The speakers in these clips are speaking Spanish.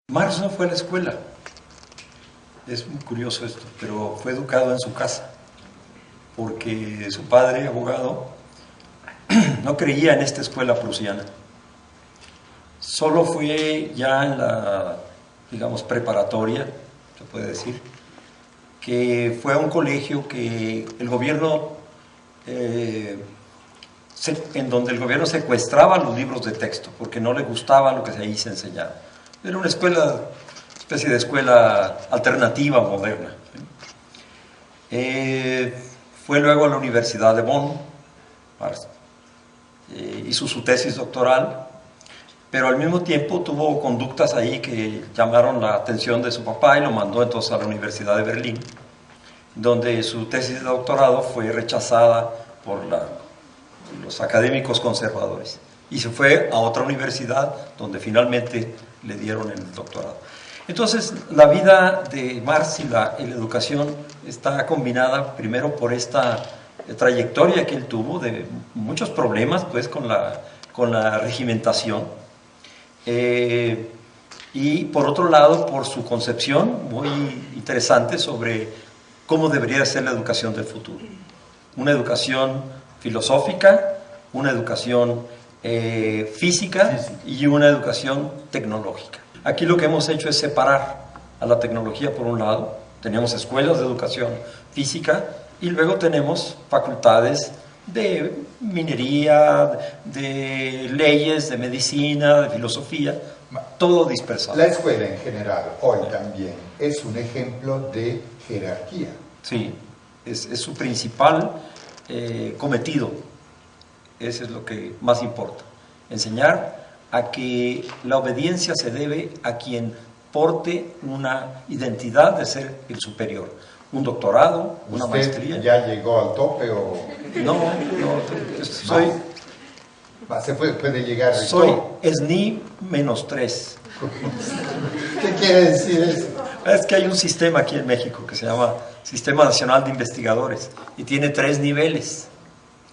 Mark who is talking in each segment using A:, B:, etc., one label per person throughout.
A: Marx no fue a la escuela, es muy curioso esto, pero fue educado en su casa, porque su padre, abogado, no creía en esta escuela prusiana. Solo fue ya en la, digamos, preparatoria, se puede decir, que fue a un colegio que el gobierno, en donde el gobierno secuestraba los libros de texto, porque no le gustaba lo que ahí se enseñaba. Era una escuela, especie de escuela alternativa, moderna. Fue luego a la Universidad de Bonn, hizo su tesis doctoral, pero al mismo tiempo tuvo conductas ahí que llamaron la atención de su papá y lo mandó entonces a la Universidad de Berlín, donde su tesis de doctorado fue rechazada por los académicos conservadores y se fue a otra universidad donde finalmente le dieron el doctorado. Entonces, la vida de Marx y la educación está combinada primero por esta trayectoria que él tuvo de muchos problemas pues con la regimentación, y por otro lado por su concepción muy interesante sobre cómo debería ser la educación del futuro. Una educación filosófica, una educación física y una educación tecnológica. Aquí lo que hemos hecho es separar a la tecnología por un lado, tenemos escuelas de educación física y luego tenemos facultades de minería, de leyes, de medicina, de filosofía, todo dispersado.
B: La escuela en general, hoy también, es un ejemplo de jerarquía.
A: Sí, es su principal cometido, eso es lo que más importa, enseñar a que la obediencia se debe a quien porte una identidad de ser el superior, un doctorado, una maestría.
B: ¿Ya llegó al tope o...?
A: No, soy...
B: ¿Se puede llegar al
A: soy
B: tope?
A: SNI -3.
B: ¿Qué quiere decir eso?
A: Es que hay un sistema aquí en México que se llama Sistema Nacional de Investigadores y tiene 3 niveles.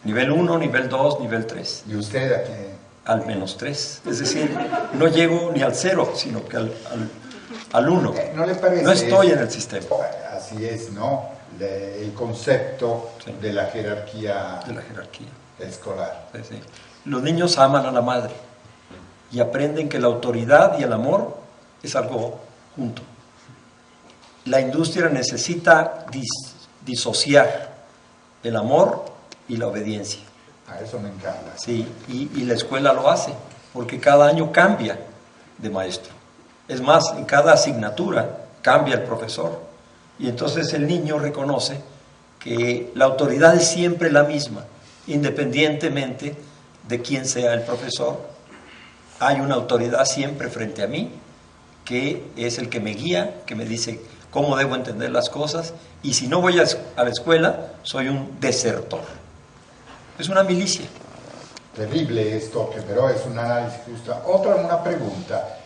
A: Nivel 1, nivel 2, nivel 3.
B: ¿Y usted a qué?
A: Al -3. Es decir, no llego ni al 0, sino que al 1.
B: ¿No le parece?
A: No estoy en el sistema.
B: Así es, ¿no? El concepto de la jerarquía.
A: De la jerarquía
B: escolar.
A: Sí, sí. Los niños aman a la madre y aprenden que la autoridad y el amor es algo junto. La industria necesita disociar el amor y la obediencia.
B: A eso me encanta.
A: Sí, y la escuela lo hace, porque cada año cambia de maestro. Es más, en cada asignatura cambia el profesor. Y entonces el niño reconoce que la autoridad es siempre la misma, independientemente de quién sea el profesor. Hay una autoridad siempre frente a mí, que es el que me guía, que me dice cómo debo entender las cosas, y si no voy a la escuela, soy un desertor. Es una milicia.
B: Terrible esto, pero es un análisis justo. Una pregunta,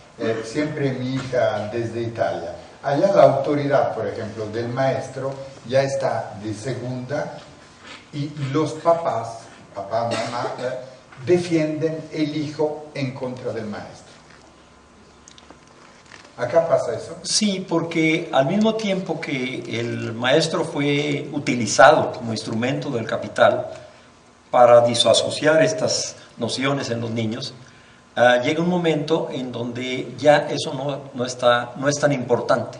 B: siempre mi hija desde Italia. Allá la autoridad, por ejemplo, del maestro ya está de segunda y los papá, mamá, defienden el hijo en contra del maestro. ¿Acá pasa eso?
A: Sí, porque al mismo tiempo que el maestro fue utilizado como instrumento del capital para disasociar estas nociones en los niños, llega un momento en donde ya eso no es tan importante.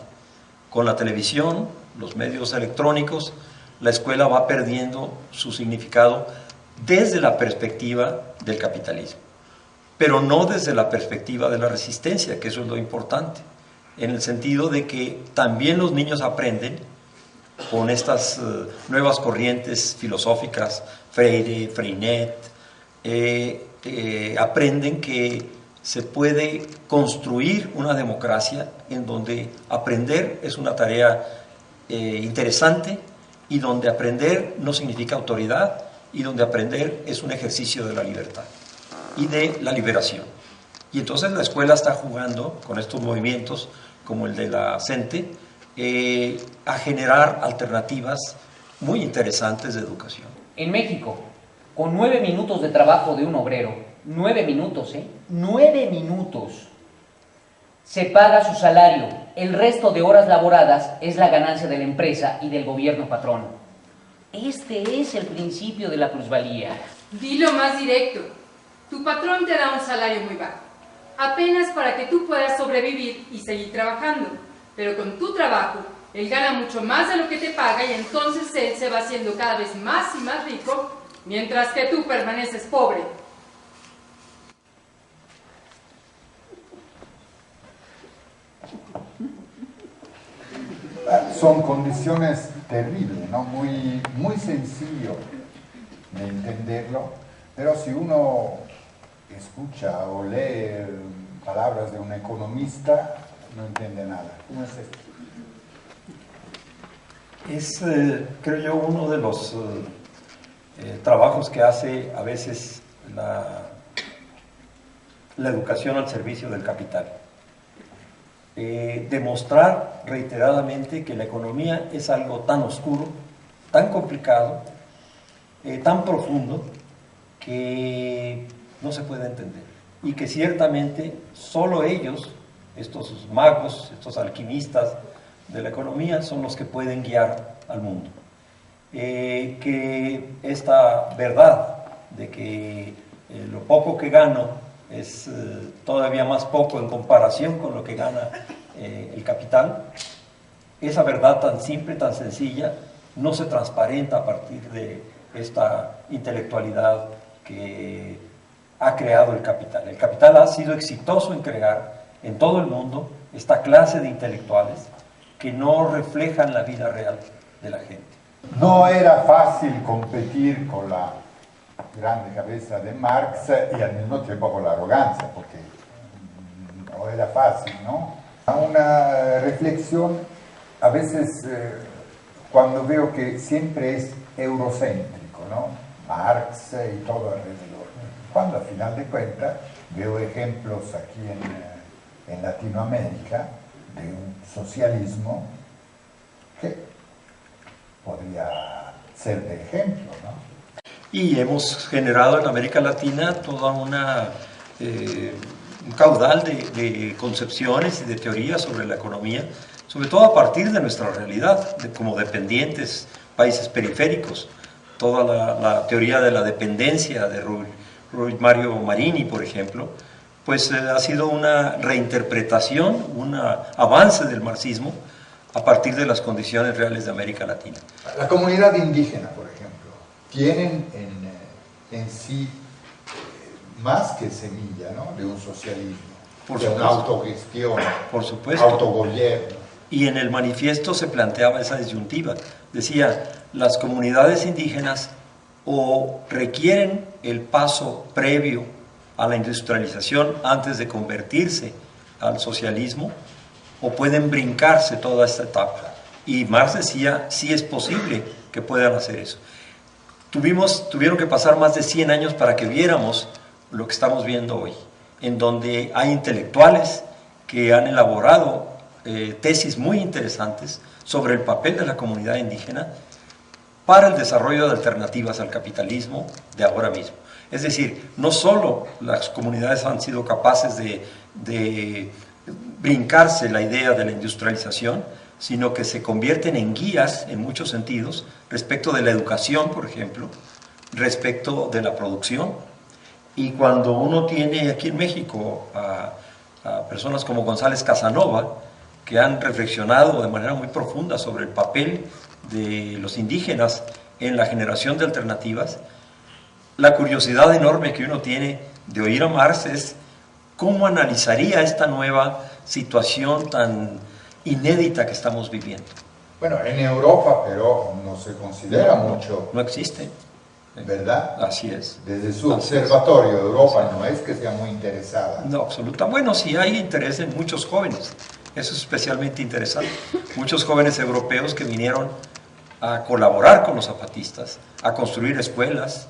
A: Con la televisión, los medios electrónicos, la escuela va perdiendo su significado desde la perspectiva del capitalismo, pero no desde la perspectiva de la resistencia, que eso es lo importante, en el sentido de que también los niños aprenden con estas nuevas corrientes filosóficas, Freire, Freinet, aprenden que se puede construir una democracia en donde aprender es una tarea interesante y donde aprender no significa autoridad y donde aprender es un ejercicio de la libertad y de la liberación. Y entonces la escuela está jugando con estos movimientos como el de la CENTE a generar alternativas muy interesantes de educación.
C: En México, con 9 minutos de trabajo de un obrero, 9 minutos, 9 minutos, Se paga su salario. El resto de horas laboradas es la ganancia de la empresa y del gobierno patrón. Este es el principio de la plusvalía.
D: Dilo más directo. Tu patrón te da un salario muy bajo, apenas para que tú puedas sobrevivir y seguir trabajando. Pero con tu trabajo, él gana mucho más de lo que te paga y entonces él se va haciendo cada vez más y más rico, mientras que tú permaneces pobre.
B: Son condiciones terribles, ¿no? Muy sencillo de entenderlo, pero si uno escucha o lee palabras de un economista, no entiende nada. ¿Cómo es esto?
A: Es, creo yo, uno de los trabajos que hace a veces la educación al servicio del capital. Demostrar reiteradamente que la economía es algo tan oscuro, tan complicado, tan profundo, que no se puede entender. Y que ciertamente solo ellos, estos magos, estos alquimistas de la economía, son los que pueden guiar al mundo. Que esta verdad de que lo poco que gano es todavía más poco en comparación con lo que gana el capital, esa verdad tan simple, tan sencilla, no se transparenta a partir de esta intelectualidad que ha creado el capital. El capital ha sido exitoso en crear en todo el mundo esta clase de intelectuales que no reflejan la vida real de la gente.
B: No era fácil competir con la grande cabeza de Marx y al mismo tiempo con la arrogancia, porque no era fácil, ¿no? Una reflexión, a veces cuando veo que siempre es eurocéntrico, ¿no? Marx y todo alrededor. Cuando al final de cuentas veo ejemplos aquí en Latinoamérica de un socialismo que podría ser de ejemplo, ¿no?
A: Y hemos generado en América Latina toda un caudal de concepciones y de teorías sobre la economía, sobre todo a partir de nuestra realidad, como dependientes, países periféricos. Toda la teoría de la dependencia de Mario Marini, por ejemplo, pues ha sido una reinterpretación, un avance del marxismo a partir de las condiciones reales de América Latina.
B: La comunidad indígena, por ejemplo, tienen en sí más que semilla, ¿no?, de un socialismo, de una autogestión,
A: por supuesto,
B: autogobierno.
A: Y en el manifiesto se planteaba esa disyuntiva. Decía, las comunidades indígenas o requieren el paso previo a la industrialización antes de convertirse al socialismo, o pueden brincarse toda esta etapa. Y Marx decía, sí es posible que puedan hacer eso. Tuvieron que pasar más de 100 años para que viéramos lo que estamos viendo hoy, en donde hay intelectuales que han elaborado tesis muy interesantes sobre el papel de la comunidad indígena para el desarrollo de alternativas al capitalismo de ahora mismo. Es decir, no solo las comunidades han sido capaces de brincarse la idea de la industrialización, sino que se convierten en guías en muchos sentidos respecto de la educación, por ejemplo, respecto de la producción. Y cuando uno tiene aquí en México a personas como González Casanova, que han reflexionado de manera muy profunda sobre el papel de los indígenas en la generación de alternativas, la curiosidad enorme que uno tiene de oír a Marx es cómo analizaría esta nueva situación tan inédita que estamos viviendo.
B: Bueno, en Europa, pero no se considera mucho.
A: No existe.
B: ¿Verdad?
A: Así es.
B: Desde su observatorio, Europa no es que sea muy interesada.
A: No, absoluta. Bueno, sí hay interés en muchos jóvenes. Eso es especialmente interesante. Muchos jóvenes europeos que vinieron a colaborar con los zapatistas, a construir escuelas,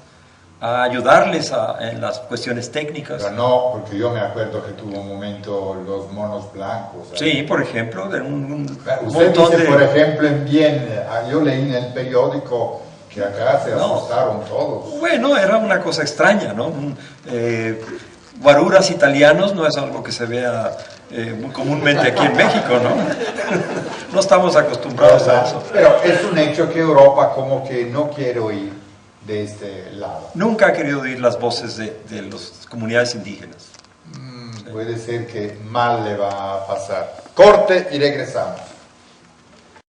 A: a ayudarles en las cuestiones técnicas.
B: Pero no, porque yo me acuerdo que tuvo un momento los monos blancos.
A: Sí, por ejemplo, de un
B: usted
A: montón
B: dice,
A: de...
B: por ejemplo, en Viena, yo leí en el periódico que acá se asustaron todos.
A: Bueno, era una cosa extraña, ¿no? guaruras italianos no es algo que se vea muy comúnmente aquí en México, ¿no? No estamos acostumbrados a eso.
B: Pero es un hecho que Europa como que no quiere oír de este lado.
A: Nunca ha querido oír las voces de las comunidades indígenas.
B: Puede ser que mal le va a pasar. Corte y regresamos.